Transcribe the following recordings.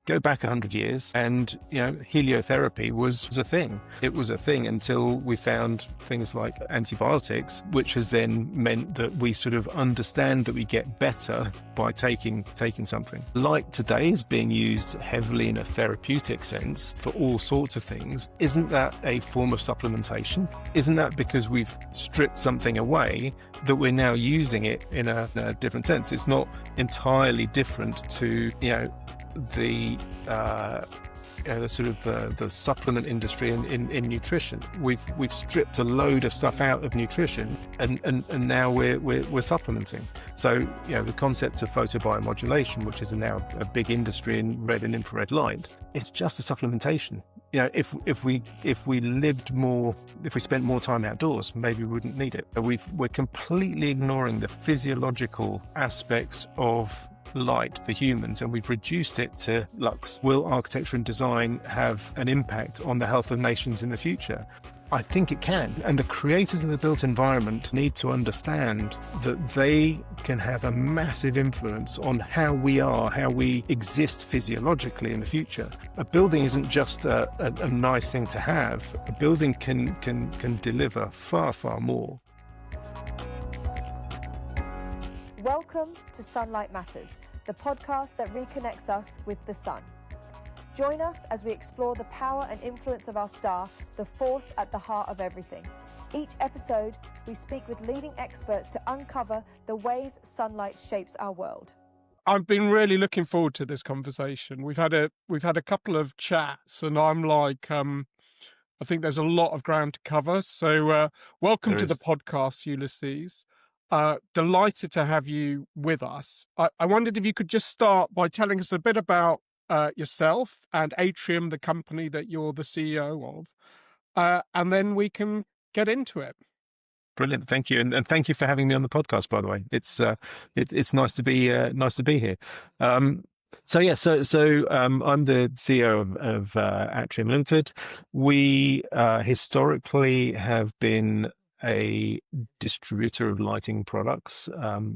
Go back 100 years and, heliotherapy was a thing. It was a thing until we found things like antibiotics, which has then meant that we sort of understand that we get better by taking something. Light today is being used heavily in a therapeutic sense for all sorts of things. Isn't that a form of supplementation? Isn't that because we've stripped something away that we're now using it in a different sense? It's not entirely different to, the supplement industry in nutrition. We've stripped a load of stuff out of nutrition, and now we're supplementing. So the concept of photobiomodulation, which is now a big industry in red and infrared light, it's just a supplementation. If we spent more time outdoors, maybe we wouldn't need it. We're completely ignoring the physiological aspects of light for humans, and we've reduced it to lux. Will architecture and design have an impact on the health of nations in the future? I think it can. And the creators of the built environment need to understand that they can have a massive influence on how we exist physiologically in the future. A building isn't just a nice thing to have. A building can deliver far, far more. Welcome to Sunlight Matters, the podcast that reconnects us with the sun. Join us as we explore the power and influence of our star, the force at the heart of everything. Each episode, we speak with leading experts to uncover the ways sunlight shapes our world. I've been really looking forward to this conversation. We've had a couple of chats, and I'm like, I think there's a lot of ground to cover. So welcome to the podcast, Ulysses. Delighted to have you with us. I wondered if you could just start by telling us a bit about yourself and Atrium, the company that you're the CEO of, and then we can get into it. Brilliant, thank you, and thank you for having me on the podcast. By the way, it's nice to be here. I'm the CEO of Atrium Ltd. We historically have been a distributor of lighting products.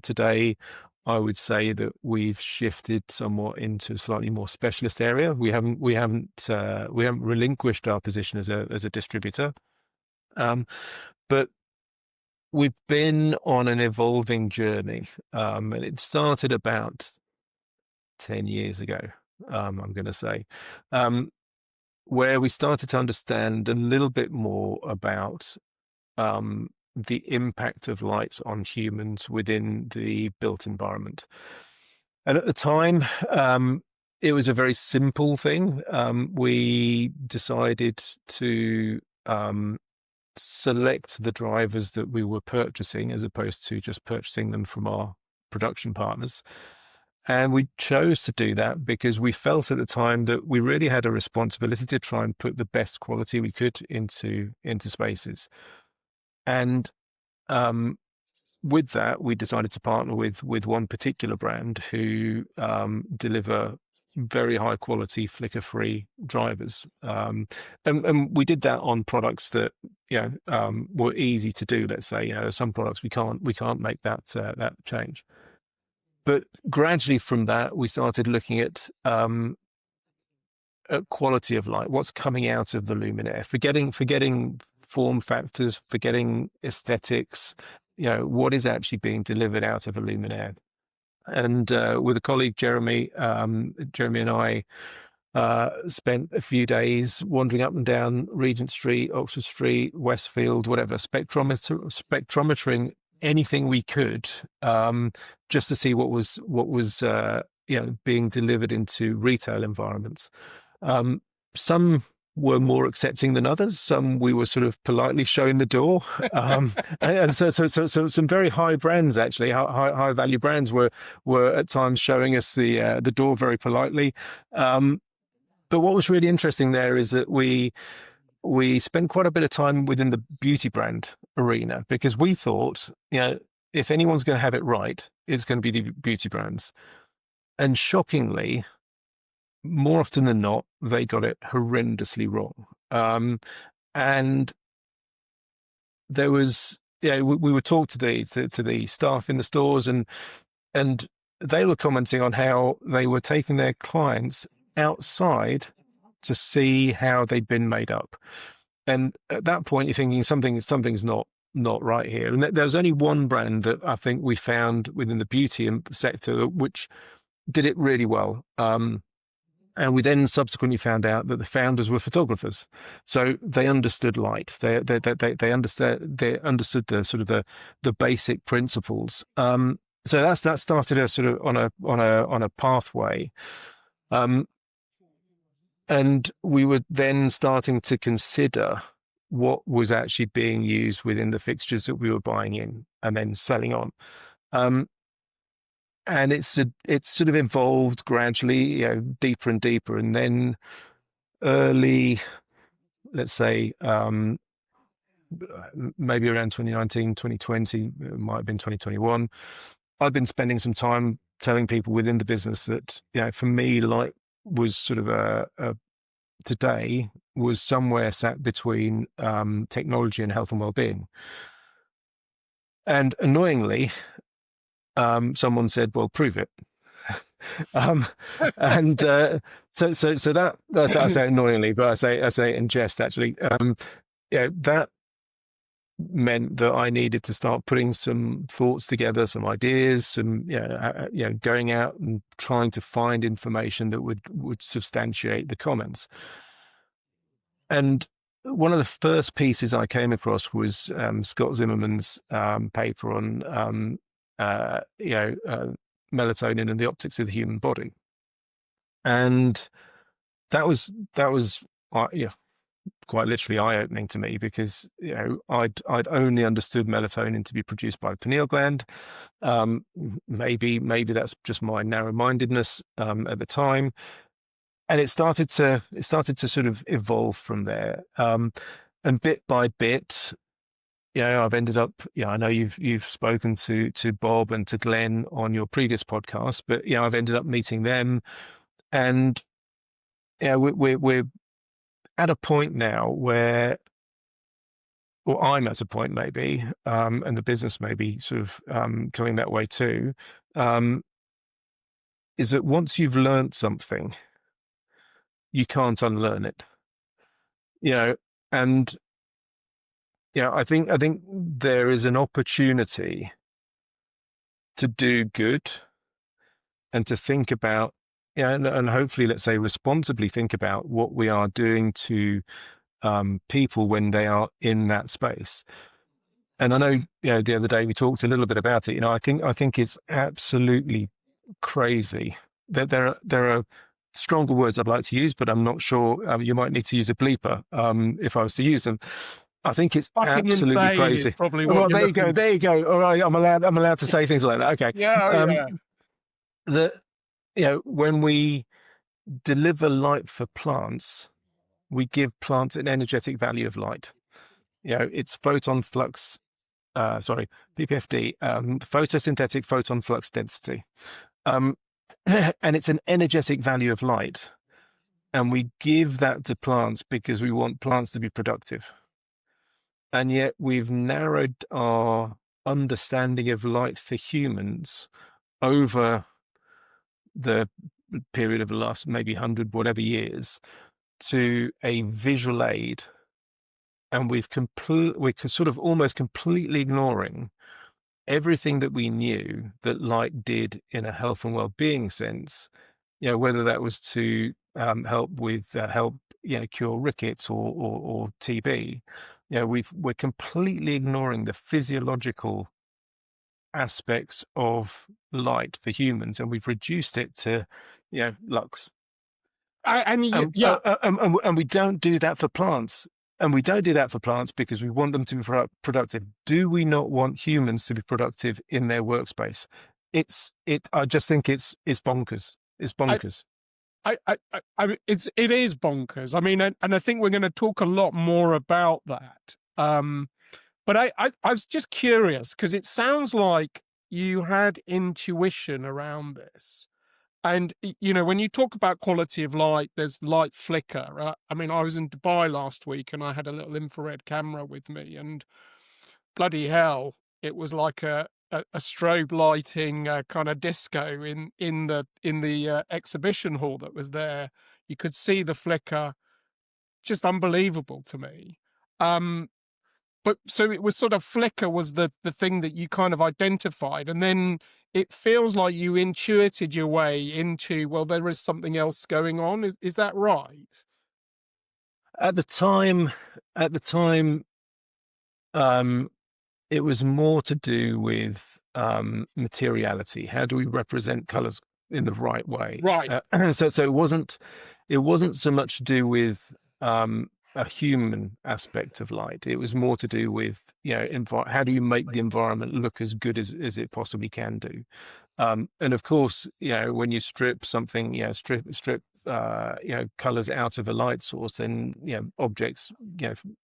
Today, I would say that we've shifted somewhat into a slightly more specialist area. We haven't relinquished our position as a distributor, but we've been on an evolving journey, and it started about 10 years ago. I'm going to say, where we started to understand a little bit more about the impact of light on humans within the built environment. And at the time, it was a very simple thing. We decided to select the drivers that we were purchasing as opposed to just purchasing them from our production partners. And we chose to do that because we felt at the time that we really had a responsibility to try and put the best quality we could into spaces. And with that, we decided to partner with one particular brand who deliver very high quality flicker-free drivers, and we did that on products that were easy to do. Let's say some products we can't make that change. But gradually from that, we started looking at quality of light, what's coming out of the luminaire, forgetting form factors, forgetting aesthetics, what is actually being delivered out of a luminaire. And with a colleague, Jeremy and I spent a few days wandering up and down Regent Street, Oxford Street, Westfield, whatever, spectrometering anything we could, just to see what was being delivered into retail environments. Some were more accepting than others. Some we were sort of politely showing the door. And so some very high brands, actually, high value brands were at times showing us the door very politely. But what was really interesting there is that we spent quite a bit of time within the beauty brand arena, because we thought, if anyone's going to have it right, it's going to be the beauty brands. And shockingly, more often than not, they got it horrendously wrong. And there was, we would talk to the staff in the stores, and they were commenting on how they were taking their clients outside to see how they'd been made up. And at that point, you're thinking something's not right here. And there was only one brand that I think we found within the beauty sector which did it really well. And we then subsequently found out that the founders were photographers, so they understood light. They understood the sort of the basic principles. So that started us sort of on a pathway. And we were then starting to consider what was actually being used within the fixtures that we were buying in and then selling on. And it's sort of evolved gradually, deeper and deeper. And then early, let's say, maybe around 2019, 2020, it might have been 2021, I've been spending some time telling people within the business that, for me, light was sort of today was somewhere sat between technology and health and well-being. And annoyingly, someone said, "Well, prove it." And so that's I say annoyingly, but I say it in jest actually. That meant that I needed to start putting some thoughts together, some ideas, some going out and trying to find information that would substantiate the comments. And one of the first pieces I came across was Scott Zimmerman's paper on melatonin and the optics of the human body, and that was quite literally eye-opening to me, because I'd only understood melatonin to be produced by the pineal gland. Maybe that's just my narrow-mindedness at the time, and it started to sort of evolve from there. And bit by bit, I've ended up, I know you've spoken to Bob and to Glenn on your previous podcast, but I've ended up meeting them, and we're at a point now where, or I'm at a point maybe, and the business may be sort of coming that way too, is that once you've learned something, you can't unlearn it. And I think there is an opportunity to do good and to think about, and hopefully, let's say, responsibly think about what we are doing to people when they are in that space. And I know, the other day we talked a little bit about it. I think it's absolutely crazy that there are stronger words I'd like to use, but I'm not sure. You might need to use a bleeper if I was to use them. I think it's absolutely crazy. Probably well, there you go. There you go. All right, I'm allowed to say things like that. Okay. Yeah. When we deliver light for plants, we give plants an energetic value of light. It's photon flux. PPFD, photosynthetic photon flux density, and it's an energetic value of light, and we give that to plants because we want plants to be productive. And yet we've narrowed our understanding of light for humans over the period of the last maybe 100 whatever years to a visual aid, and we're sort of almost completely ignoring everything that we knew that light did in a health and well-being sense, whether that was to help cure rickets or TB. We're completely ignoring the physiological aspects of light for humans, and we've reduced it to lux. And we don't do that for plants. And we don't do that for plants because we want them to be productive. Do we not want humans to be productive in their workspace? I just think it's bonkers. It's bonkers. It is bonkers. I mean, and I think we're going to talk a lot more about that. But I was just curious, because it sounds like you had intuition around this. And, when you talk about quality of light, there's light flicker. Right? I mean, I was in Dubai last week and I had a little infrared camera with me, and bloody hell, it was like a a strobe lighting kind of disco in the exhibition hall that was there. You could see the flicker, just unbelievable to me. But so it was sort of flicker was the thing that you kind of identified, and then it feels like you intuited your way into, well, there is something else going on. Is that right? At the time, um, it was more to do with materiality. How do we represent colors in the right way? Right. So it wasn't so much to do with a human aspect of light. It was more to do with, how do you make the environment look as good as it possibly can do? And of course, when you strip something, strip colors out of a light source, then objects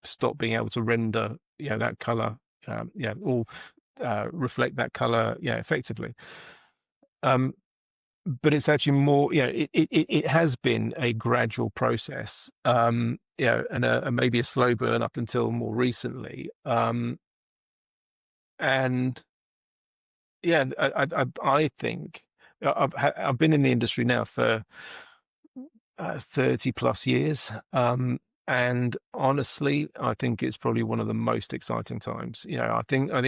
stop being able to render that color, all reflect that color effectively. But it's actually more, it has been a gradual process, and maybe a slow burn up until more recently. And yeah, I think I've been in the industry now for 30 plus years. And honestly, I think it's probably one of the most exciting times. I think, I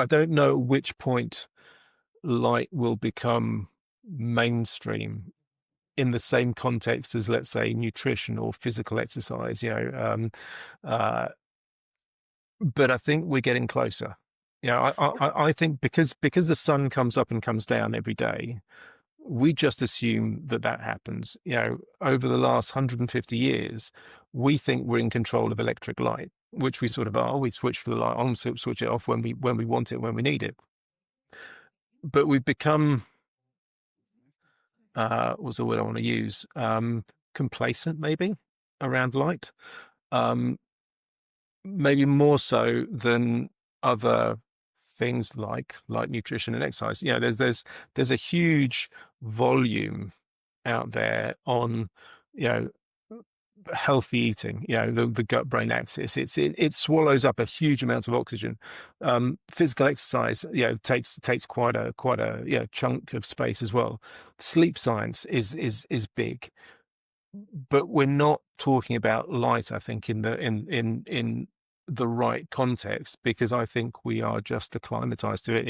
don't know at which point light will become mainstream in the same context as, let's say, nutrition or physical exercise, but I think we're getting closer. I think because the sun comes up and comes down every day, we just assume that happens. Over the last 150 years, we think we're in control of electric light, which we sort of are. We switch the light on, switch it off when we want it, when we need it. But we've become, what's the word I want to use? Complacent, maybe, around light. Maybe more so than other things like nutrition and exercise. There's a huge volume out there on healthy eating, the gut brain axis. It swallows up a huge amount of oxygen. Physical exercise takes quite a chunk of space as well. Sleep science is big, but we're not talking about light, I think, in the right context, because I think we are just acclimatized to it.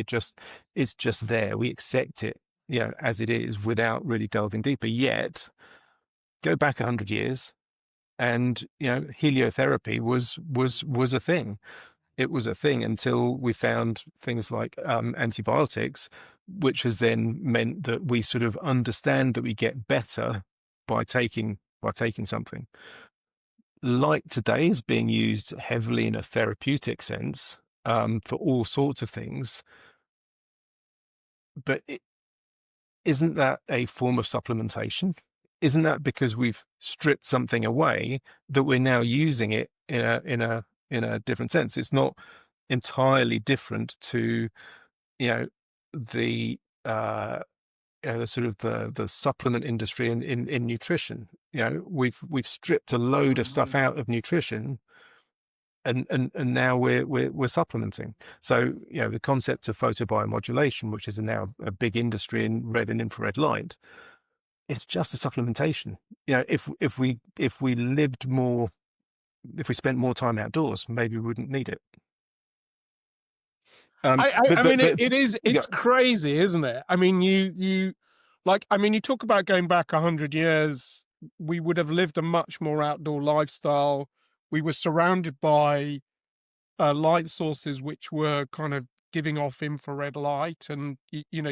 It's just there. We accept it, as it is, without really delving deeper. Yet, go back 100 years, and heliotherapy was a thing. It was a thing until we found things like antibiotics, which has then meant that we sort of understand that we get better by taking something. Light today is being used heavily in a therapeutic sense, for all sorts of things. But isn't that a form of supplementation? Isn't that because we've stripped something away that we're now using it in a different sense? It's not entirely different to the the sort of the supplement industry in nutrition. We've stripped a load of stuff out of nutrition, and now we're supplementing. So the concept of photobiomodulation, which is now a big industry in red and infrared light, it's just a supplementation. If we lived more, if we spent more time outdoors, maybe we wouldn't need it. It's crazy, isn't it? I mean, you talk about going back 100 years, we would have lived a much more outdoor lifestyle. We were surrounded by light sources which were kind of giving off infrared light. And, you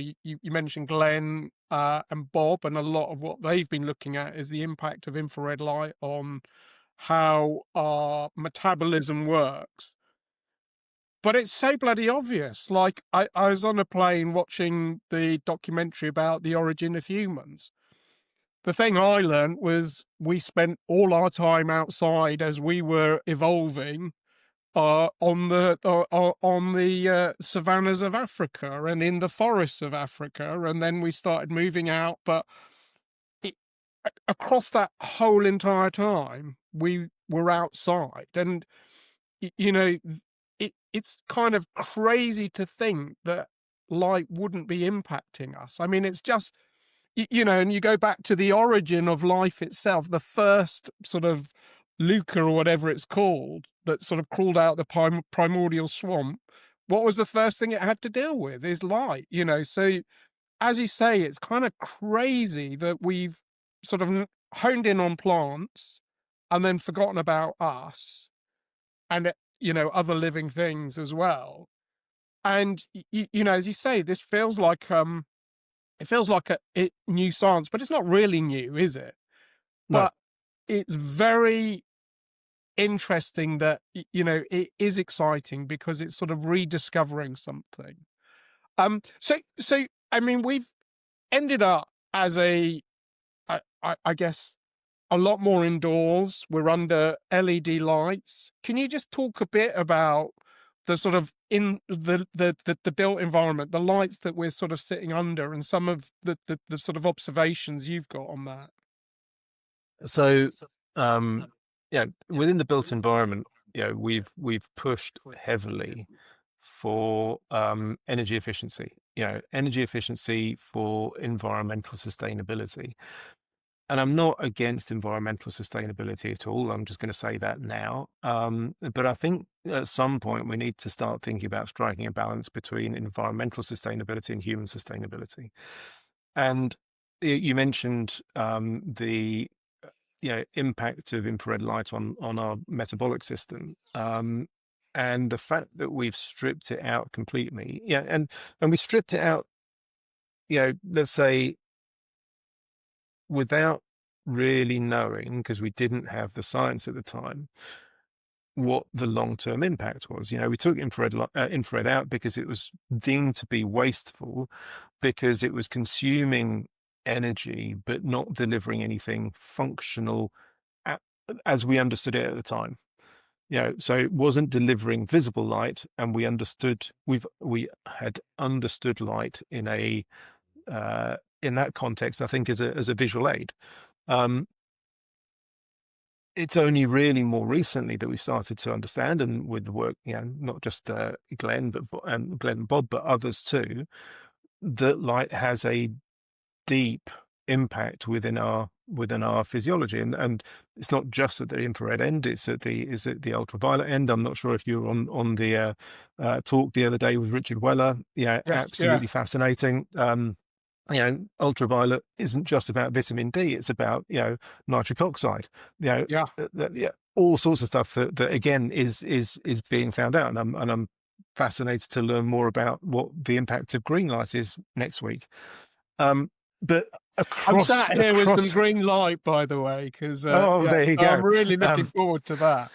mentioned Glenn and Bob, and a lot of what they've been looking at is the impact of infrared light on how our metabolism works. But it's so bloody obvious. Like, I was on a plane watching the documentary about the origin of humans. The thing I learned was we spent all our time outside as we were evolving on the savannas of Africa and in the forests of Africa, and then we started moving out. But across that whole entire time, we were outside, and it's kind of crazy to think that light wouldn't be impacting us. I mean, it's just, and you go back to the origin of life itself, the first sort of Luca or whatever it's called that sort of crawled out the primordial swamp. What was the first thing it had to deal with? Is light, So as you say, it's kind of crazy that we've sort of honed in on plants and then forgotten about us and, other living things as well. And, as you say, this feels like, it feels like a new science, but it's not really new, is it? No. But it's very interesting that, it is exciting because it's sort of rediscovering something. So I mean, we've ended up as I guess, a lot more indoors. We're under LED lights. Can you just talk a bit about the sort of in the built environment, the lights that we're sort of sitting under, and some of the sort of observations you've got on that? So, within the built environment, we've pushed heavily for energy efficiency. Energy efficiency for environmental sustainability. And I'm not against environmental sustainability at all. I'm just going to say that now. But I think at some point we need to start thinking about striking a balance between environmental sustainability and human sustainability. And you mentioned the impact of infrared light on our metabolic system. And the fact that we've stripped it out completely. And we stripped it out, let's say, without really knowing, because we didn't have the science at the time, what the long-term impact was. We took infrared out because it was deemed to be wasteful, because it was consuming energy but not delivering anything functional as we understood it at the time. So it wasn't delivering visible light, and we had understood light in that context, I think, as a visual aid. It's only really more recently that we've started to understand, and with the work, not just Glenn and Bob, but others too, that light has a deep impact within our physiology, and it's not just at the infrared end; it's at the ultraviolet end. I'm not sure if you were on the talk the other day with Richard Weller. Yes, Absolutely fascinating. Ultraviolet isn't just about vitamin D; it's about nitric oxide. All sorts of stuff that again is being found out, and I'm fascinated to learn more about what the impact of green light is next week. But I'm sat here with some green light, by the way, because there you go. I'm really looking forward to that.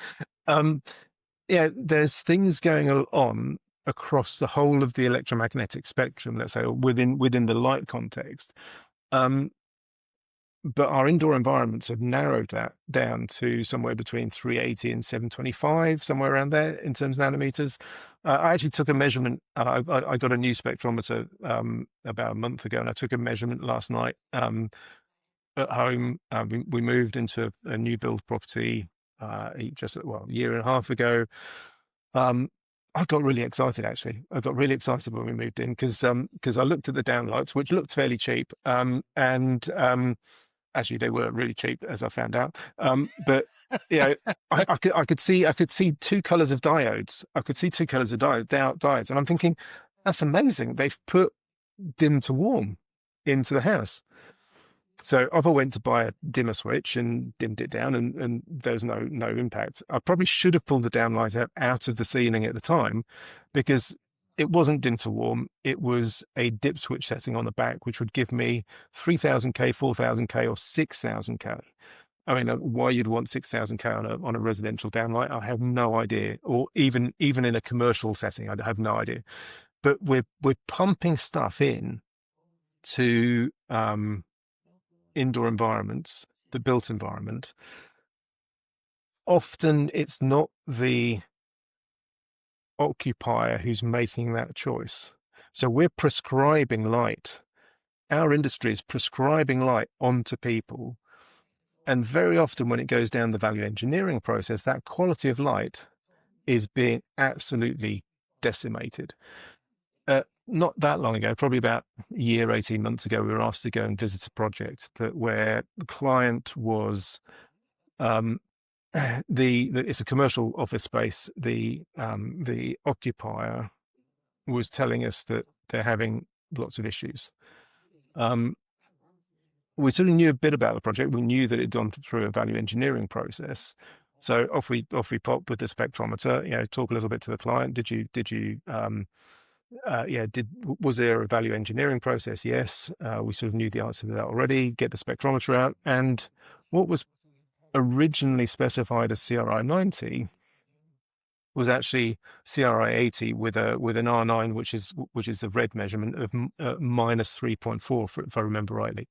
There's things going on across the whole of the electromagnetic spectrum, let's say, within the light context. But our indoor environments have narrowed that down to somewhere between 380 and 725, somewhere around there in terms of nanometers. I actually took a measurement. I got a new spectrometer about a month ago, and I took a measurement last night at home. We moved into a new build property just a year and a half ago. I got really excited, actually. I got really excited when we moved in because I looked at the downlights, which looked fairly cheap, and actually they were really cheap, as I found out. But I could see two colors of diodes. I could see two colors of diodes, and I'm thinking, that's amazing. They've put dim to warm into the house. So I went to buy a dimmer switch and dimmed it down, and there was no impact. I probably should have pulled the downlight out of the ceiling at the time, because it wasn't dim to warm. It was a dip switch setting on the back, which would give me 3000K, 4000K, or 6000K. I mean, why you'd want 6000K on a residential downlight, I have no idea. Or even in a commercial setting, I have no idea. But we're pumping stuff in to indoor environments, the built environment. Often it's not the occupier who's making that choice. So we're prescribing light. Our industry is prescribing light onto people. And very often when it goes down the value engineering process, that quality of light is being absolutely decimated. Not that long ago, probably about a year, 18 months ago, we were asked to go and visit a project where the client was it's a commercial office space. The occupier was telling us that they're having lots of issues. We sort of knew a bit about the project. We knew that it had gone through a value engineering process. So off we pop with the spectrometer. Talk a little bit to the client. Was there a value engineering process? Yes. We sort of knew the answer to that already. Get the spectrometer out, and what was originally specified as CRI 90 was actually CRI 80 with an R9, which is the red measurement of minus 3.4, if I remember rightly.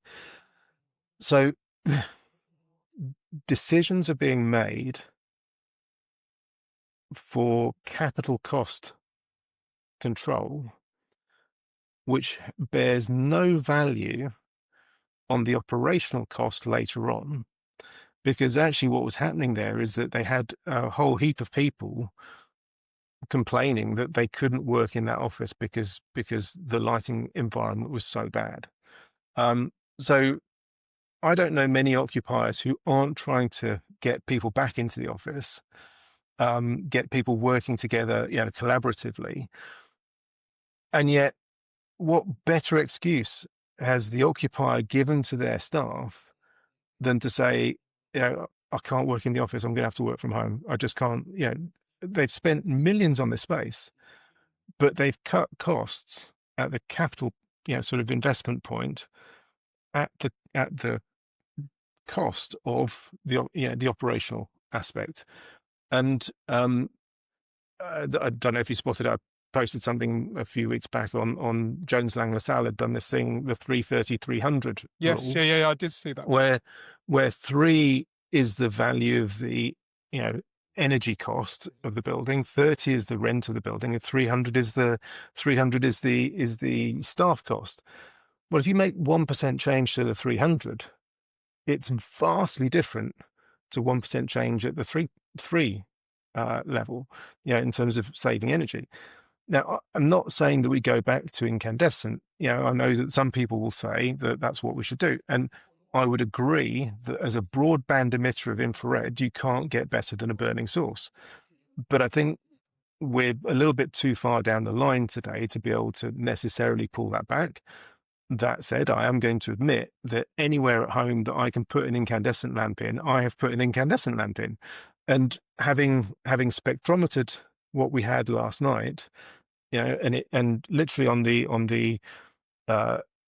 So decisions are being made for capital cost control, which bears no value on the operational cost later on. Because actually what was happening there is that they had a whole heap of people complaining that they couldn't work in that office because the lighting environment was so bad. So I don't know many occupiers who aren't trying to get people back into the office, get people working together, collaboratively. And yet, what better excuse has the occupier given to their staff than to say, I can't work in the office, I'm going to have to work from home. I just can't, they've spent millions on this space, but they've cut costs at the capital, sort of investment point at the cost of the operational aspect. And I don't know if you spotted, I posted something a few weeks back on Jones Lang LaSalle had done this thing, the 330-300 yes rule, yeah I did see that, where 3 is the value of the energy cost of the building, 30 is the rent of the building, and 300 is the staff cost. Well, if you make 1% change to the 300, it's vastly different to 1% change at the 3 level, in terms of saving energy. Now, I'm not saying that we go back to incandescent. I know that some people will say that that's what we should do. And I would agree that as a broadband emitter of infrared, you can't get better than a burning source. But I think we're a little bit too far down the line today to be able to necessarily pull that back. That said, I am going to admit that anywhere at home that I can put an incandescent lamp in, I have put an incandescent lamp in. And having spectrometered what we had last night, and literally on the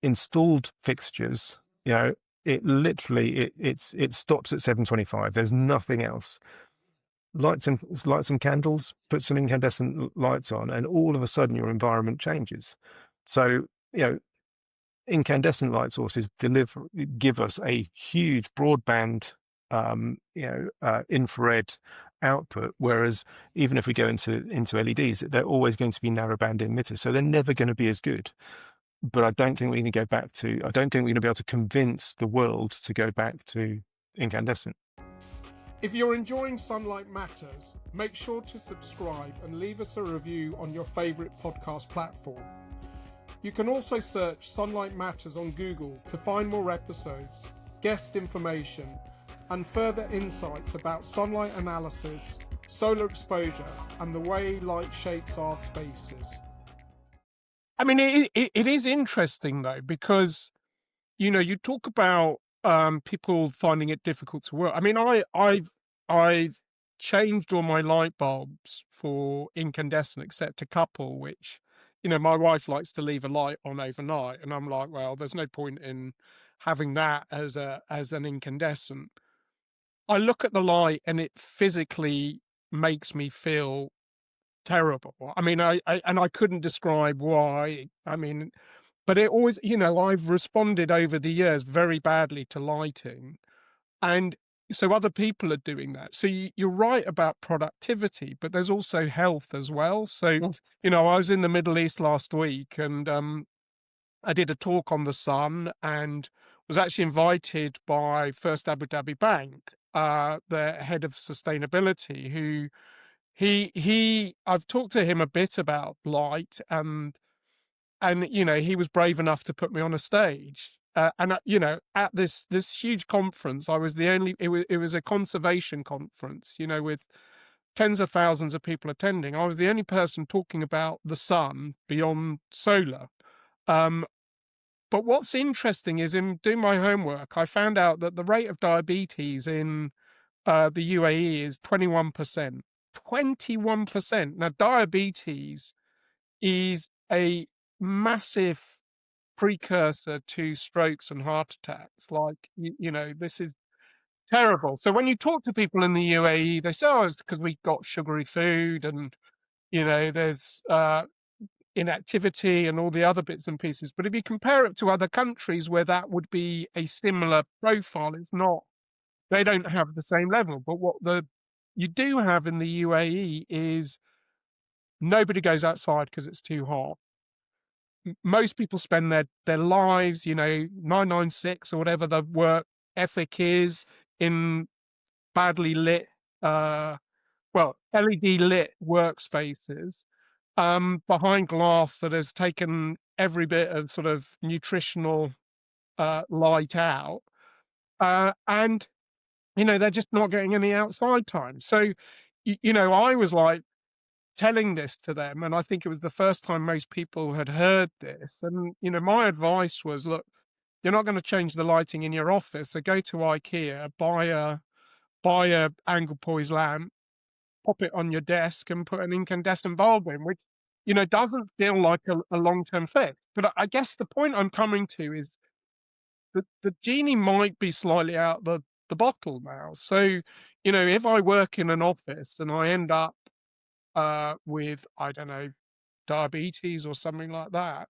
installed fixtures, it stops at 725. There's nothing else. Light some candles, put some incandescent lights on, and all of a sudden your environment changes. So, incandescent light sources give us a huge broadband, infrared output, whereas even if we go into LEDs, they're always going to be narrowband emitters, so they're never going to be as good. But I don't think we're going to be able to convince the world to go back to incandescent. If you're enjoying Sunlight Matters, make sure to subscribe and leave us a review on your favourite podcast platform. You can also search Sunlight Matters on Google to find more episodes, guest information, and further insights about sunlight analysis, solar exposure, and the way light shapes our spaces. I mean, it is interesting though, because, you talk about people finding it difficult to work. I mean, I've changed all my light bulbs for incandescent, except a couple, which, my wife likes to leave a light on overnight, and I'm like, well, there's no point in having that as an incandescent. I look at the light and it physically makes me feel terrible. I mean, I couldn't describe why. I mean, but it always, I've responded over the years very badly to lighting, and so other people are doing that. So you're right about productivity, but there's also health as well. So, I was in the Middle East last week, and I did a talk on the sun, and was actually invited by First Abu Dhabi Bank, the head of sustainability, who I've talked to him a bit about light, and he was brave enough to put me on a stage. At this huge conference, I was the only. It was a conservation conference, with tens of thousands of people attending. I was the only person talking about the sun beyond solar. But what's interesting is, in doing my homework, I found out that the rate of diabetes in the UAE is 21%. 21%. Now, diabetes is a massive precursor to strokes and heart attacks. Like, this is terrible. So when you talk to people in the UAE, they say, oh, it's because we got sugary food, and, there's inactivity and all the other bits and pieces. But if you compare it to other countries where that would be a similar profile, it's not. They don't have the same level. But what you do have in the UAE is nobody goes outside because it's too hot. Most people spend their lives, 996 or whatever the work ethic is, in badly lit, LED lit workspaces, behind glass that has taken every bit of sort of nutritional light out, and they're just not getting any outside time. So I was like telling this to them, and I think it was the first time most people had heard this, and my advice was, look, you're not going to change the lighting in your office, so go to IKEA, buy a angle poise lamp, pop it on your desk, and put an incandescent bulb in, which doesn't feel like a long-term fix. But I guess the point I'm coming to is that the genie might be slightly out the bottle now. So if I work in an office and I end up with, I don't know, diabetes or something like that,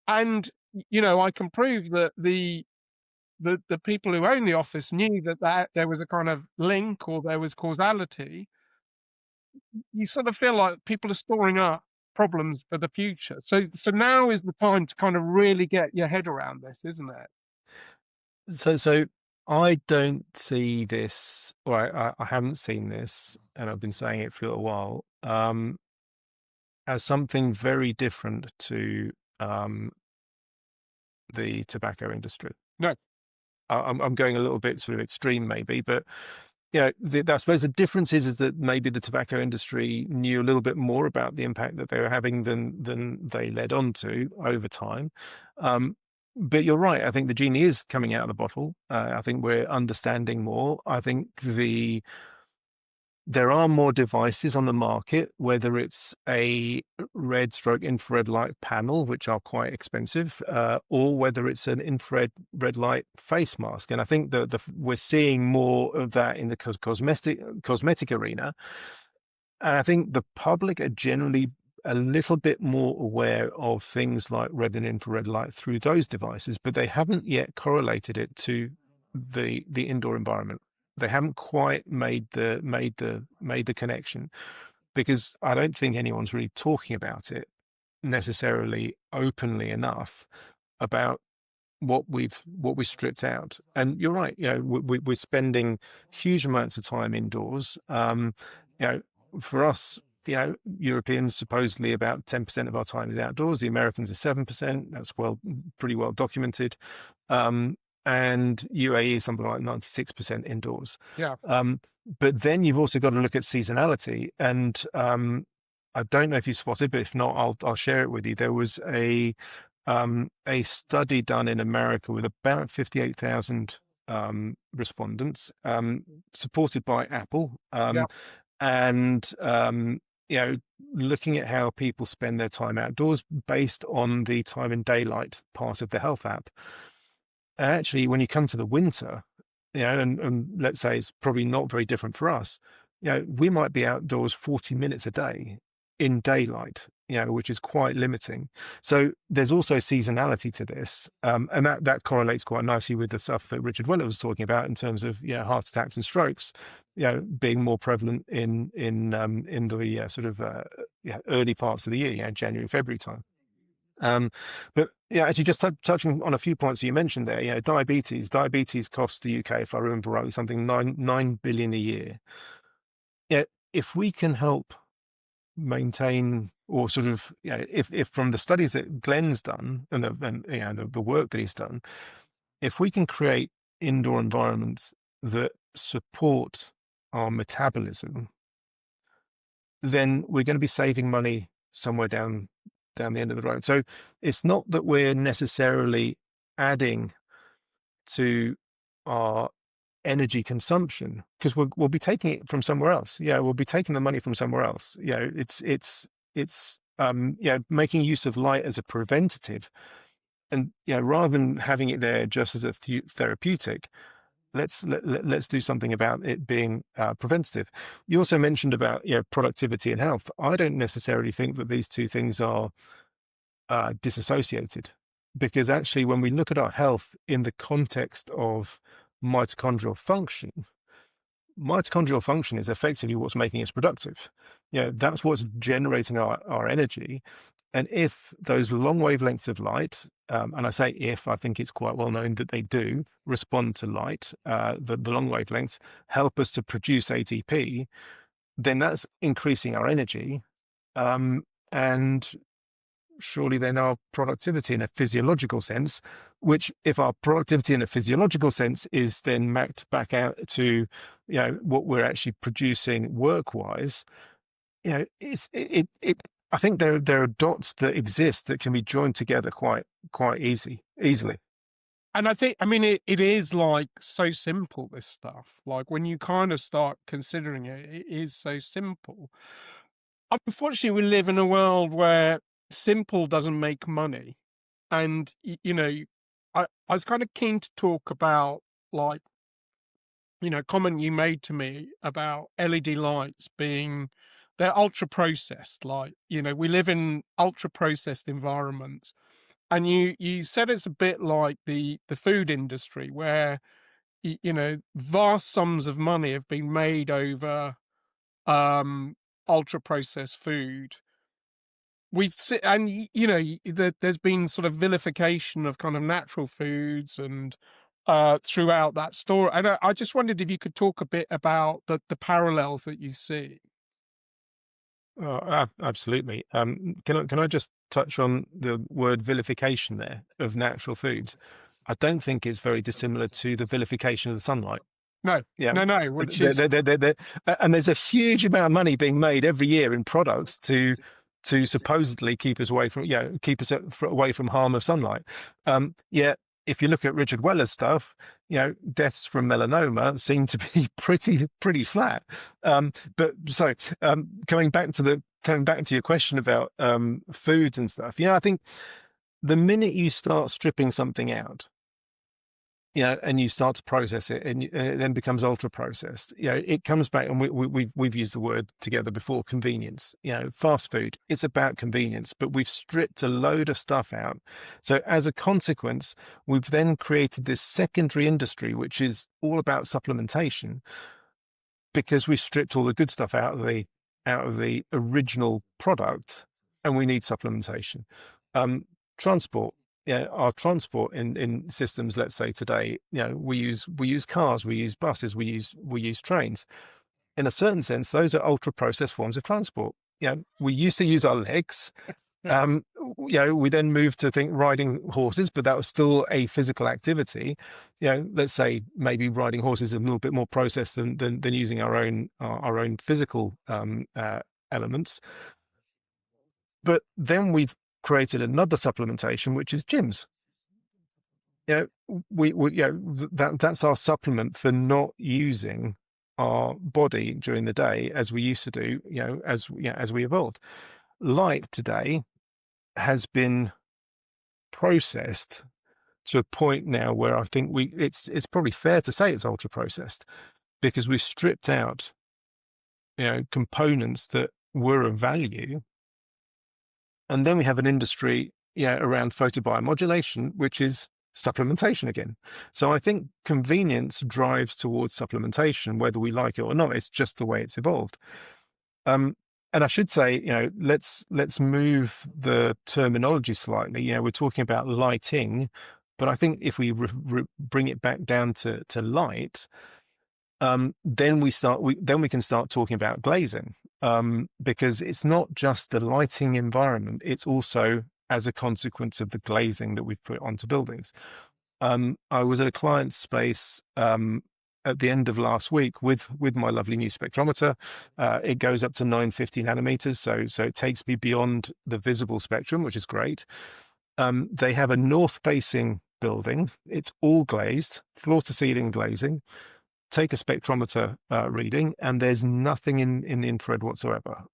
and I can prove that the people who own the office knew that there was a kind of link, or there was causality, you sort of feel like people are storing up problems for the future. So now is the time to kind of really get your head around this, isn't it? So I don't see this, or I haven't seen this, and I've been saying it for a little while, as something very different to the tobacco industry. No. I'm going a little bit sort of extreme maybe, but I suppose the difference is that maybe the tobacco industry knew a little bit more about the impact that they were having than they led on to over time. But you're right. I think the genie is coming out of the bottle. I think we're understanding more. I think there are more devices on the market, whether it's a red/infrared light panel, which are quite expensive, or whether it's an infrared red light face mask. And I think that we're seeing more of that in the cosmetic arena. And I think the public are generally a little bit more aware of things like red and infrared light through those devices, but they haven't yet correlated it to the indoor environment. They haven't quite made the connection, because I don't think anyone's really talking about it necessarily openly enough about what we've stripped out. And you're right, we're spending huge amounts of time indoors. For us, Europeans, supposedly about 10% of our time is outdoors. The Americans are 7%. That's pretty well documented. And UAE is something like 96% indoors. Yeah. But then you've also got to look at seasonality. And I don't know if you spotted, but if not, I'll share it with you. There was a study done in America with about 58,000 respondents, supported by Apple, and looking at how people spend their time outdoors based on the time in daylight part of the health app. And actually, when you come to the winter, and let's say it's probably not very different for us, we might be outdoors 40 minutes a day in daylight, which is quite limiting. So there's also seasonality to this, and that correlates quite nicely with the stuff that Richard Weller was talking about in terms of heart attacks and strokes, being more prevalent in the sort of early parts of the year, January, February time. But actually, just touching on a few points that you mentioned there, diabetes costs the UK, if I remember rightly, something 9 billion a year. if we can help maintain, or sort of, if from the studies that Glenn's done and the work that he's done, if we can create indoor environments that support our metabolism, then we're going to be saving money somewhere down the end of the road. So it's not that we're necessarily adding to our energy consumption, because we'll be taking it from somewhere else. We'll be taking the money from somewhere else. It's making use of light as a preventative, and rather than having it there just as a therapeutic, let's do something about it being preventative. You also mentioned about productivity and health. I don't necessarily think that these two things are disassociated, because actually when we look at our health in the context of mitochondrial function is effectively what's making us productive. That's what's generating our energy. And if those long wavelengths of light, and I say if, I think it's quite well known that they do respond to light, the long wavelengths help us to produce ATP, then that's increasing our energy. And surely then our productivity in a physiological sense, which if our productivity in a physiological sense is then mapped back out to what we're actually producing work-wise, I think there are dots that exist that can be joined together quite easily. And it is like so simple, this stuff. Like when you kind of start considering it, it is so simple. Unfortunately, we live in a world where simple doesn't make money. And, I was kind of keen to talk about, like, comment you made to me about LED lights being, they're ultra processed. Like, we live in ultra processed environments. And you said it's a bit like the food industry, where, vast sums of money have been made over ultra processed food. There's been sort of vilification of kind of natural foods and throughout that story. And I just wondered if you could talk a bit about the parallels that you see. Oh, absolutely. Can I just touch on the word vilification there of natural foods? I don't think it's very dissimilar to the vilification of the sunlight. No, no. Which is, and there's a huge amount of money being made every year in products to supposedly keep us away from away from harm of sunlight. Yet if you look at Richard Weller's stuff, deaths from melanoma seem to be pretty flat. But so coming back to your question about foods and stuff, I think the minute you start stripping something out, and you start to process it, and it then becomes ultra processed. It comes back, and we've used the word together before, convenience. Fast food, it's about convenience, but we've stripped a load of stuff out. So as a consequence, we've then created this secondary industry, which is all about supplementation, because we've stripped all the good stuff out of the original product, and we need supplementation. Transport. Our transport in systems, let's say today, we use cars, we use buses, we use trains. In a certain sense, those are ultra processed forms of transport. We used to use our legs. We then moved to riding horses, but that was still a physical activity. Let's say maybe riding horses is a little bit more processed than using our own physical elements. But then we've created another supplementation, which is gyms. That's our supplement for not using our body during the day as we used to do. As we evolved. Light today has been processed to a point now where I think it's probably fair to say it's ultra processed, because we've stripped out components that were of value. And then we have an industry around photobiomodulation, which is supplementation again. So I think convenience drives towards supplementation, whether we like it or not. It's just the way it's evolved. And I should say, let's move the terminology slightly. We're talking about lighting, but I think if we bring it back down to light, then we can start talking about glazing, because it's not just the lighting environment, it's also as a consequence of the glazing that we've put onto buildings. I was at a client's space at the end of last week with my lovely new spectrometer. It goes up to 950 nanometers, so it takes me beyond the visible spectrum, which is great. They have a north-facing building. It's all glazed, floor-to-ceiling glazing. Take a spectrometer reading, and there's nothing in the infrared whatsoever.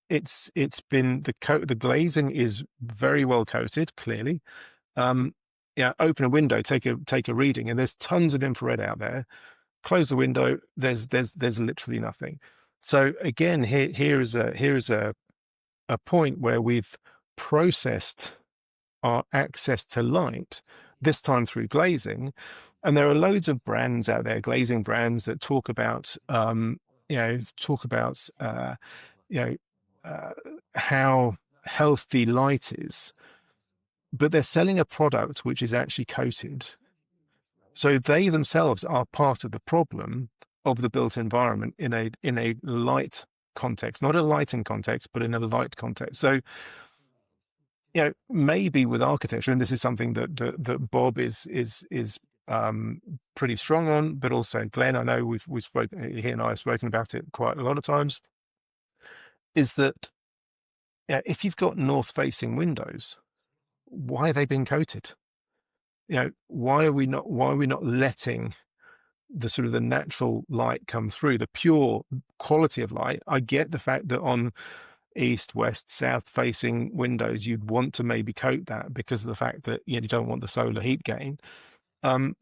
It's been the glazing is very well coated, clearly. Open a window, take a reading, and there's tons of infrared out there. Close the window, there's literally nothing. So again, here is a point where we've processed our access to light, this time through glazing. And there are loads of brands out there, glazing brands, that talk about how healthy light is, but they're selling a product which is actually coated. So they themselves are part of the problem of the built environment in a light context, not a lighting context, but in a light context. So, maybe with architecture, and this is something that Bob is pretty strong on, but also Glenn, I know we've spoken, he and I have spoken about it quite a lot of times, is that if you've got north-facing windows, why have they been coated? Why are we not letting the sort of the natural light come through, the pure quality of light? I get the fact that on east, west, south facing windows, you'd want to maybe coat that because of the fact that you don't want the solar heat gain. But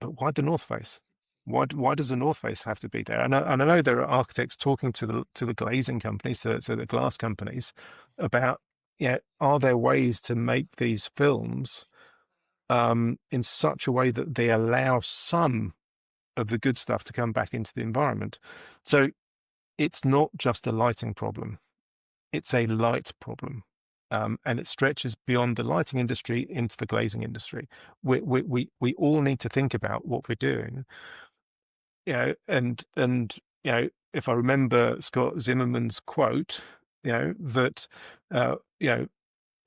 why the north face? Why does the north face have to be there? And I know there are architects talking to the glazing companies, so the glass companies, about are there ways to make these films in such a way that they allow some of the good stuff to come back into the environment. So it's not just a lighting problem, it's a light problem. And it stretches beyond the lighting industry into the glazing industry. We all need to think about what we're doing. And if I remember Scott Zimmerman's quote, that I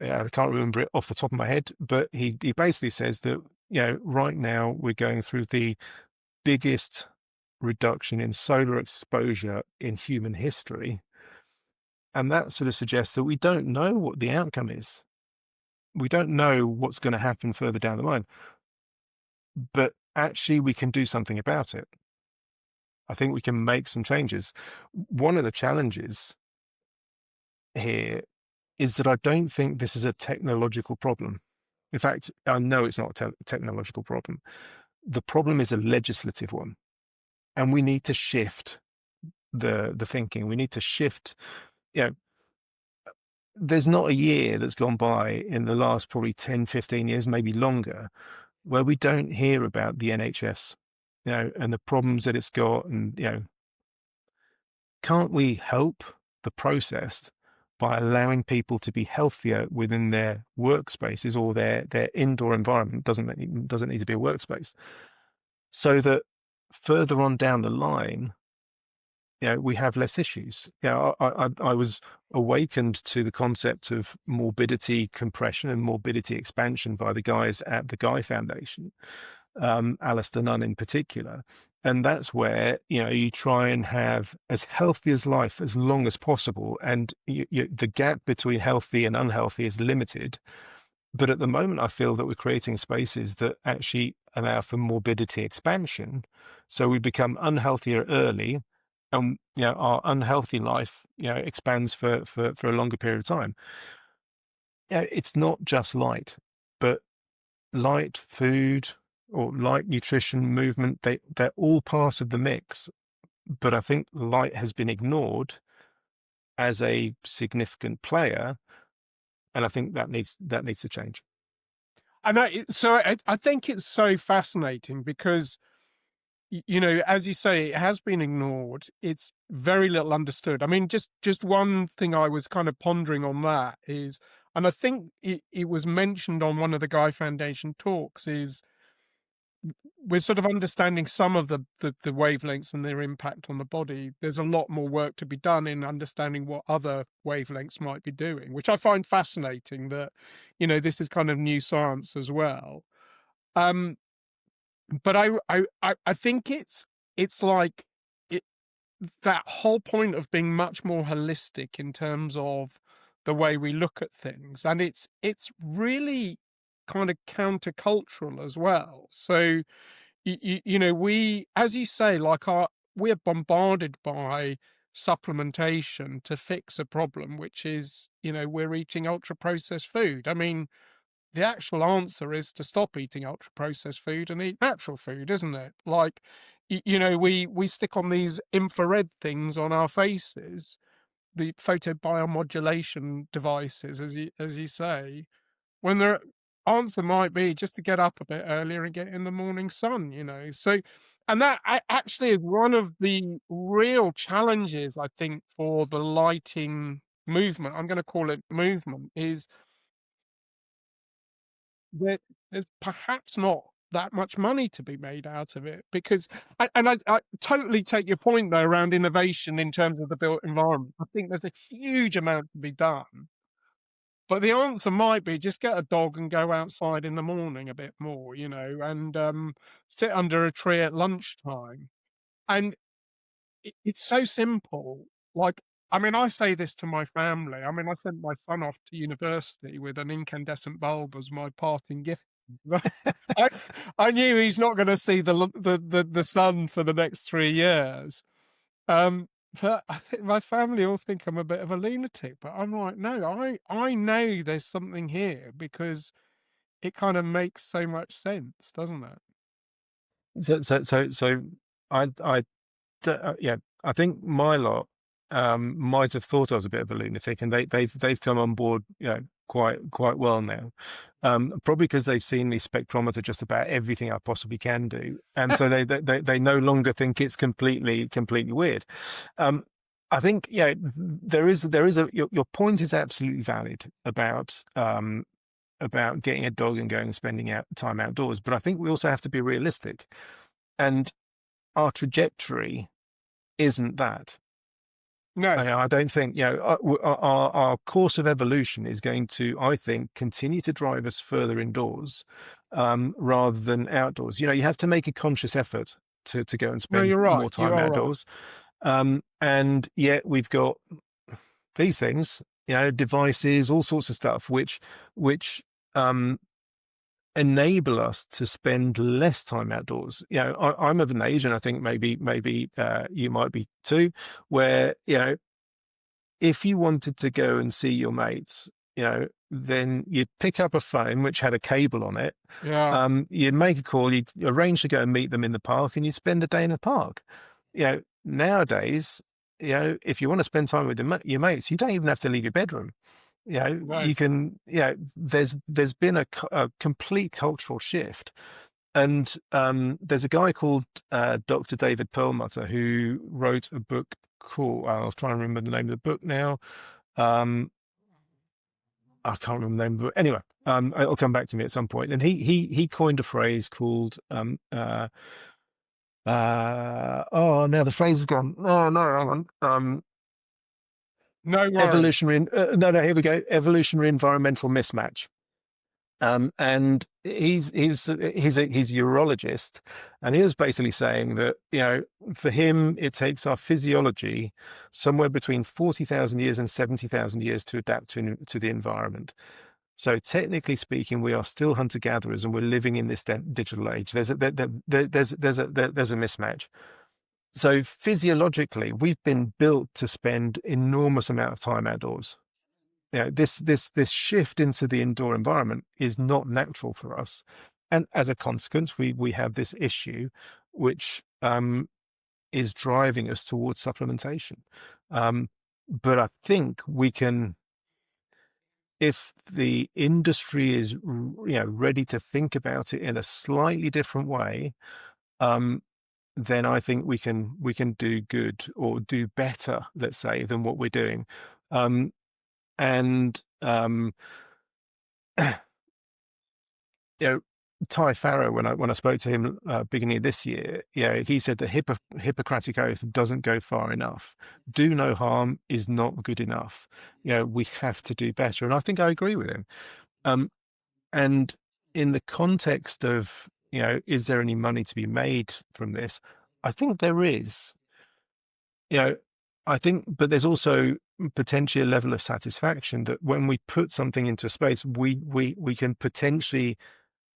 can't remember it off the top of my head, but he basically says that right now we're going through the biggest reduction in solar exposure in human history. And that sort of suggests that we don't know what the outcome is. We don't know what's going to happen further down the line. But actually, we can do something about it. I think we can make some changes. One of the challenges here is that I don't think this is a technological problem. In fact, I know it's not a technological problem. The problem is a legislative one. And we need to shift the thinking. We need to shift. There's not a year that's gone by in the last probably 10, 15 years, maybe longer, where we don't hear about the NHS, and the problems that it's got. And, can't we help the process by allowing people to be healthier within their workspaces or their indoor environment? Doesn't need to be a workspace, so that further on down the line, we have less issues. I was awakened to the concept of morbidity compression and morbidity expansion by the guys at the Guy Foundation, Alistair Nunn in particular. And that's where, you try and have as healthy as life as long as possible. And the gap between healthy and unhealthy is limited. But at the moment, I feel that we're creating spaces that actually allow for morbidity expansion. So we become unhealthier early, and our unhealthy life expands for a longer period of time. It's not just light, but light, food, or light, nutrition, movement, they're all part of the mix. But I think light has been ignored as a significant player, and I think that needs to change. And I think it's so fascinating because, as you say, it has been ignored. It's very little understood. I mean, just one thing I was kind of pondering on that is, and I think it was mentioned on one of the Guy Foundation talks, is we're sort of understanding some of the wavelengths and their impact on the body. There's a lot more work to be done in understanding what other wavelengths might be doing, which I find fascinating that, this is kind of new science as well. But I think it's like that whole point of being much more holistic in terms of the way we look at things, and it's really kind of countercultural as well. So we, as you say, like we're bombarded by supplementation to fix a problem, which is, we're eating ultra processed food. I mean, the actual answer is to stop eating ultra processed food and eat natural food, isn't it? Like, we stick on these infrared things on our faces, the photobiomodulation devices, as you say, when the answer might be just to get up a bit earlier and get in the morning sun, So, and that actually is one of the real challenges, I think, for the lighting movement. I'm going to call it movement, is that there's perhaps not that much money to be made out of it, because I totally take your point though around innovation in terms of the built environment. I think there's a huge amount to be done, but the answer might be just get a dog and go outside in the morning a bit more, and sit under a tree at lunchtime. And it's so simple. Like, I mean, I say this to my family. I mean, I sent my son off to university with an incandescent bulb as my parting gift. I, I knew he's not going to see the sun for the next 3 years. But I think my family all think I'm a bit of a lunatic. But I'm like, no, I know there's something here, because it kind of makes so much sense, doesn't it? So yeah, I think my lot might have thought I was a bit of a lunatic, and they've come on board, quite well now. Probably because they've seen me spectrometer just about everything I possibly can do, and so they no longer think it's completely weird. I think there is your point is absolutely valid about getting a dog and going and spending time outdoors, but I think we also have to be realistic, and our trajectory isn't that. No, I don't think, our course of evolution is going to, I think, continue to drive us further indoors, rather than outdoors. You have to make a conscious effort to go and no, spend you're right. more You time are right. outdoors. And yet we've got these things, devices, all sorts of stuff, which enable us to spend less time outdoors. I'm of an age, and I think maybe you might be too, where if you wanted to go and see your mates, then you'd pick up a phone which had a cable on it. Yeah. You'd make a call, you'd arrange to go and meet them in the park, and you'd spend the day in the park. Nowadays, if you want to spend time with your mates, you don't even have to leave your bedroom. Right. You can, there's been a complete cultural shift. And there's a guy called Dr. David Perlmutter, who wrote a book called, I'll try and remember the name of the book now. I can't remember the name of the book. Anyway, it'll come back to me at some point. And he coined a phrase called now the phrase is gone. Oh no, hang on. No worries. Evolutionary here we go. Evolutionary environmental mismatch. And he's a urologist, and he was basically saying that for him it takes our physiology somewhere between 40,000 years and 70,000 years to adapt to the environment. So technically speaking, we are still hunter gatherers, and we're living in this digital age. There's a mismatch. So physiologically, we've been built to spend enormous amount of time outdoors. This shift into the indoor environment is not natural for us, and as a consequence, we have this issue, which is driving us towards supplementation. But I think we can, if the industry is ready to think about it in a slightly different way, then I think we can do good, or do better, let's say, than what we're doing. And Ty Farrow, when I spoke to him beginning of this year, he said the Hippocratic Oath doesn't go far enough. Do no harm is not good enough. We have to do better, and I think I agree with him. And in the context of is there any money to be made from this? I think there is. I think, but there's also potentially a level of satisfaction that when we put something into a space, we can potentially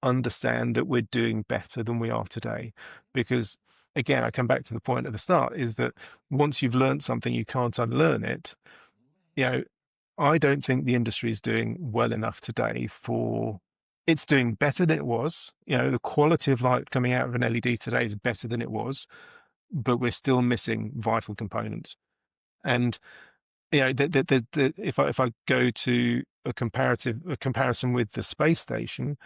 understand that we're doing better than we are today. Because again, I come back to the point at the start, is that once you've learned something, you can't unlearn it. I don't think the industry is doing well enough today it's doing better than it was. The quality of light coming out of an LED today is better than it was, but we're still missing vital components. And if I go to a comparison with the space station,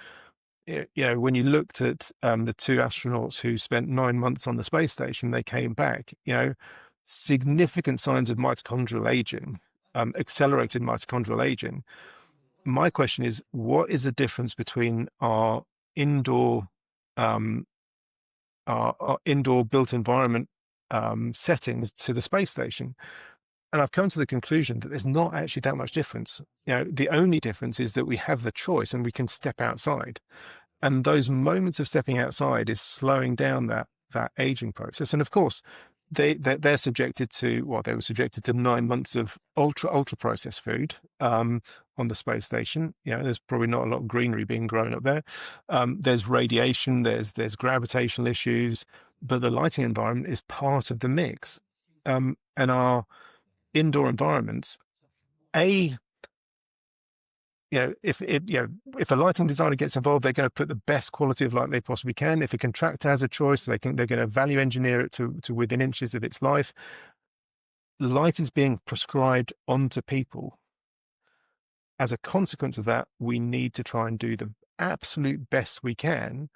when you looked at the two astronauts who spent 9 months on the space station, they came back, significant signs of mitochondrial aging, accelerated mitochondrial aging. My question is, what is the difference between our indoor built environment settings to the space station? And I've come to the conclusion that there's not actually that much difference. The only difference is that we have the choice and we can step outside. And those moments of stepping outside is slowing down that aging process. And of course, they're subjected to, they were subjected to 9 months of ultra processed food on the space station. There's probably not a lot of greenery being grown up there. There's radiation, there's gravitational issues, but the lighting environment is part of the mix. And our indoor environments, if a lighting designer gets involved, they're going to put the best quality of light they possibly can. If a contractor has a choice, they're going to value engineer it to within inches of its life. Light is being prescribed onto people. As a consequence of that, we need to try and do the absolute best we can,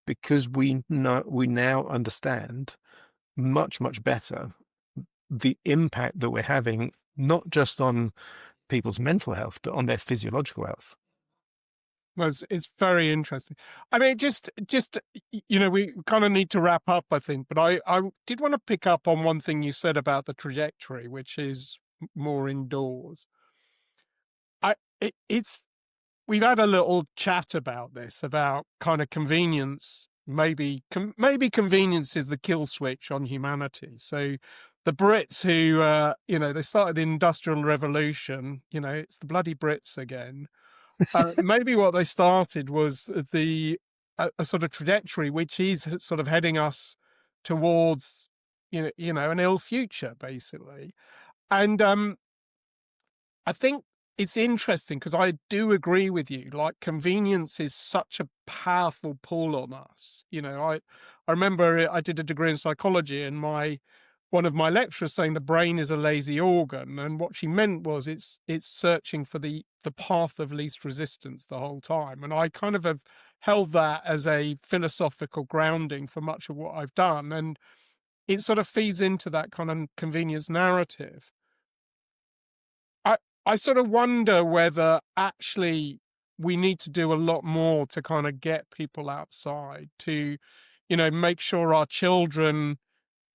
because we now understand much better the impact that we're having, not just on people's mental health, but on their physiological health. Well, it's very interesting. I mean, just we kind of need to wrap up, I think, but I did want to pick up on one thing you said about the trajectory, which is more indoors. We've had a little chat about this, about kind of convenience. Maybe convenience is the kill switch on humanity. So the Brits who, they started the Industrial Revolution, it's the bloody Brits again. Maybe what they started was a sort of trajectory which is sort of heading us towards, an ill future, basically. And I think it's interesting because I do agree with you. Like, convenience is such a powerful pull on us. I remember I did a degree in psychology, and one of my lecturers saying the brain is a lazy organ, and what she meant was it's searching for the path of least resistance the whole time. And I kind of have held that as a philosophical grounding for much of what I've done, and it sort of feeds into that kind of convenience narrative. I sort of wonder whether actually we need to do a lot more to kind of get people outside, to, make sure our children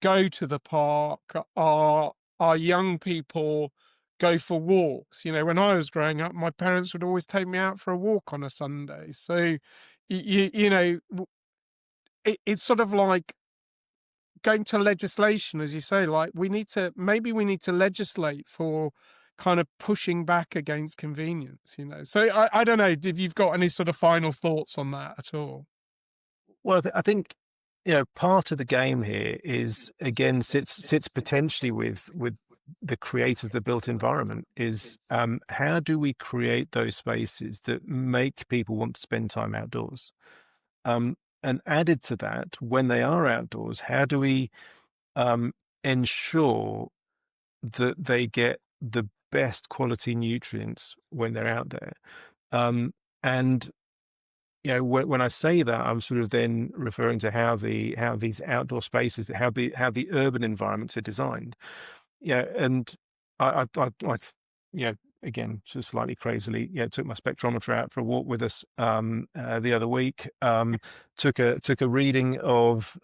go to the park, our young people go for walks. When I was growing up, my parents would always take me out for a walk on a Sunday. So, it's sort of like going to legislation, as you say, like we need to legislate for kind of pushing back against convenience, So I don't know if you've got any sort of final thoughts on that at all. Well, I think, part of the game here is, again, sits potentially with the creators of the built environment, is how do we create those spaces that make people want to spend time outdoors? And added to that, when they are outdoors, how do we ensure that they get the best quality nutrients when they're out there? And when I say that, I'm sort of then referring to how these outdoor spaces, how the urban environments are designed. And I again, just slightly crazily, took my spectrometer out for a walk with us the other week. Took a reading of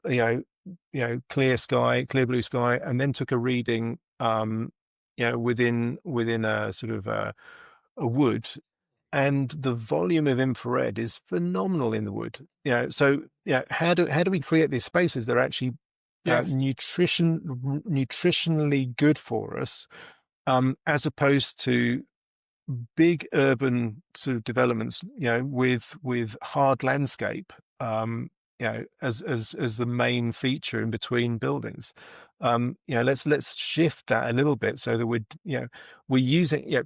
clear sky, clear blue sky, and then took a reading within a sort of a wood, and the volume of infrared is phenomenal in the wood. So how do we create these spaces that are actually Yes. nutritionally good for us, as opposed to big urban sort of developments, with hard landscape, as the main feature in between buildings. Let's shift that a little bit so that we're using,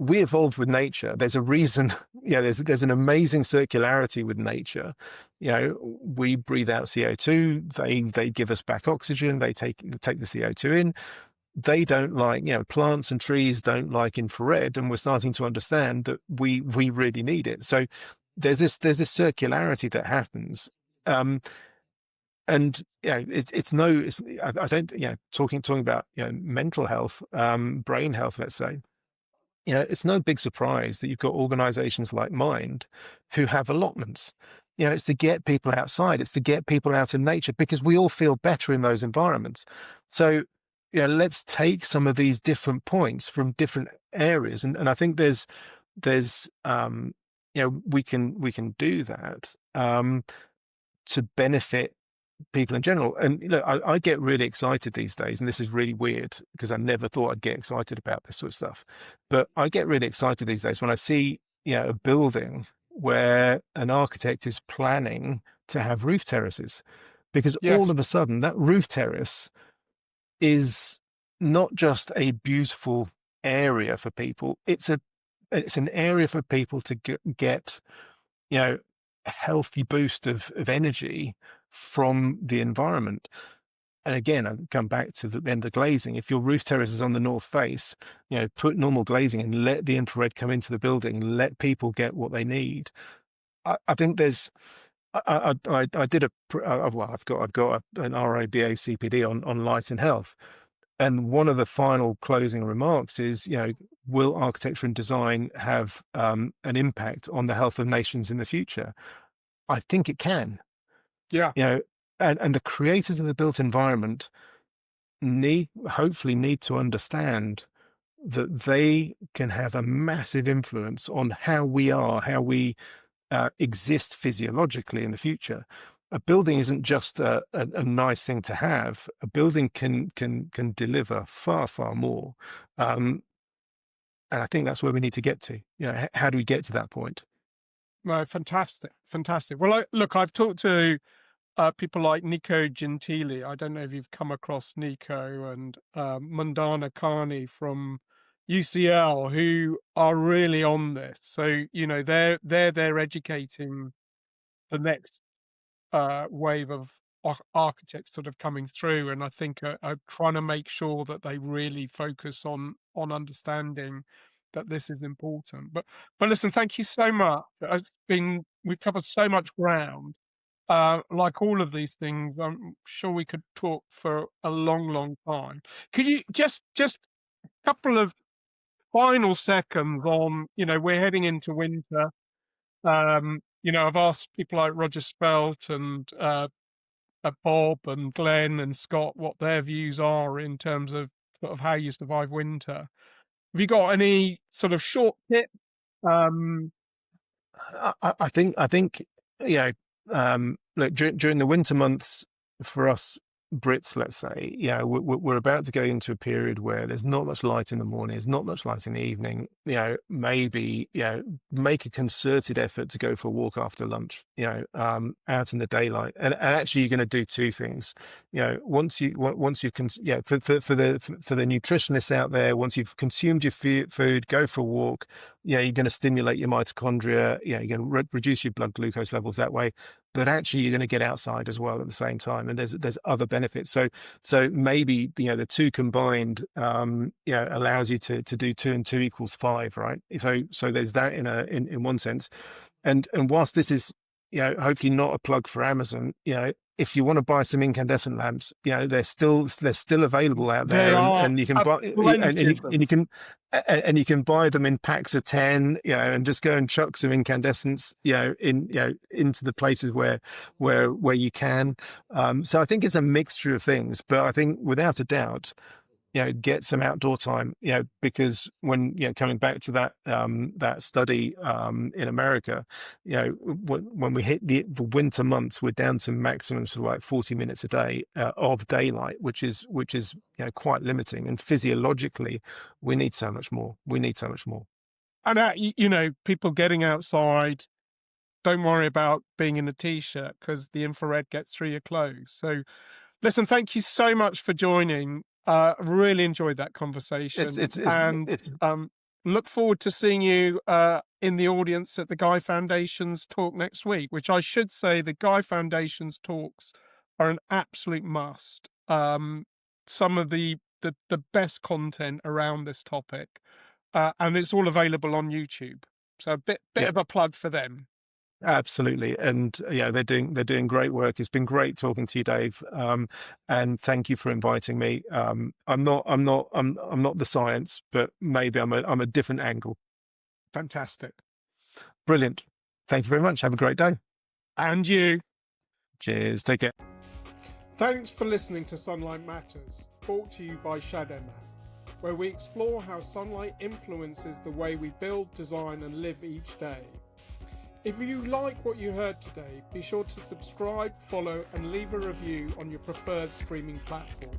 we evolved with nature. There's a reason, there's an amazing circularity with nature. We breathe out CO2, they give us back oxygen, they take the CO2 in. They don't like, plants and trees don't like infrared, and we're starting to understand that we really need it. So there's this circularity that happens. And I don't, talking about, mental health, brain health, let's say, it's no big surprise that you've got organizations like Mind who have allotments. It's to get people outside, it's to get people out in nature, because we all feel better in those environments. So let's take some of these different points from different areas, and I think there's we can do that to benefit people in general. And I get really excited these days, and this is really weird because I never thought I'd get excited about this sort of stuff, but I get really excited these days when I see a building where an architect is planning to have roof terraces, because all of a sudden that roof terrace is not just a beautiful area for people, it's an area for people to get a healthy boost of energy from the environment. And again, I come back to the end of glazing. If your roof terrace is on the north face, put normal glazing and let the infrared come into the building, let people get what they need. I think there's I did I've got an RABA CPD on light and health, and one of the final closing remarks is, will architecture and design have an impact on the health of nations in the future? I think it can. And the creators of the built environment hopefully need to understand that they can have a massive influence on how we exist physiologically in the future. A building isn't just a nice thing to have. A building can deliver far, far more. And I think that's where we need to get to. How do we get to that point? No, fantastic. Well, I've talked to people like Nico Gentili. I don't know if you've come across Nico, and Mandana Karni from UCL, who are really on this. So they're educating the next wave of architects sort of coming through, and I think are trying to make sure that they really focus on understanding that this is important. But listen, thank you so much. We've covered so much ground. Like all of these things, I'm sure we could talk for a long time. Could you just a couple of final seconds on, we're heading into winter. I've asked people like Roger Spelt and Bob and Glenn and Scott what their views are in terms of sort of how you survive winter. Have you got any sort of short tip? I think look, during the winter months for us Brits, let's say, we're about to go into a period where there's not much light in the morning, there's not much light in the evening. Maybe make a concerted effort to go for a walk after lunch, out in the daylight. And actually, you're going to do two things. Once you for the nutritionists out there, once you've consumed your food, go for a walk. You're going to stimulate your mitochondria. You're going to reduce your blood glucose levels that way. But actually, you're going to get outside as well at the same time, and there's other benefits. So maybe the two combined, allows you to do 2 and 2 equals 5, right? So there's that in one sense, and whilst this is hopefully not a plug for Amazon, if you want to buy some incandescent lamps, they're still available out there, and you can buy, and you can and you can buy them in packs of 10, and just go and chuck some incandescents, into the places where you can. So I think it's a mixture of things, but I think without a doubt, get some outdoor time, because when, coming back to that study in America, when we hit the winter months, we're down to maximum sort of like 40 minutes a day of daylight, which is quite limiting. And physiologically, we need so much more. And people getting outside, don't worry about being in a t-shirt because the infrared gets through your clothes. So listen, thank you so much for joining. Really enjoyed that conversation, look forward to seeing you in the audience at the Guy Foundation's talk next week, which I should say the Guy Foundation's talks are an absolute must. Some of the best content around this topic, and it's all available on YouTube. So a bit of a plug for them. Absolutely, and they're doing great work. It's been great talking to you, Dave, and thank you for inviting me. I'm not the science, but maybe I'm a different angle. Fantastic, brilliant. Thank you very much. Have a great day. And you. Cheers. Take care. Thanks for listening to Sunlight Matters, brought to you by ShadowMat, where we explore how sunlight influences the way we build, design, and live each day. If you like what you heard today, be sure to subscribe, follow, and leave a review on your preferred streaming platform.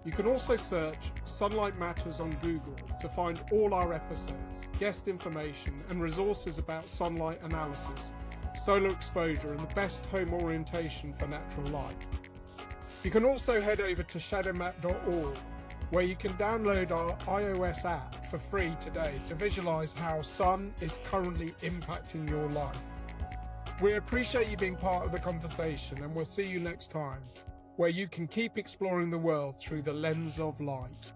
You can also search Sunlight Matters on Google to find all our episodes, guest information, and resources about sunlight analysis, solar exposure, and the best home orientation for natural light. You can also head over to shadowmat.org, where you can download our iOS app for free today to visualize how sun is currently impacting your life. We appreciate you being part of the conversation, and we'll see you next time, where you can keep exploring the world through the lens of light.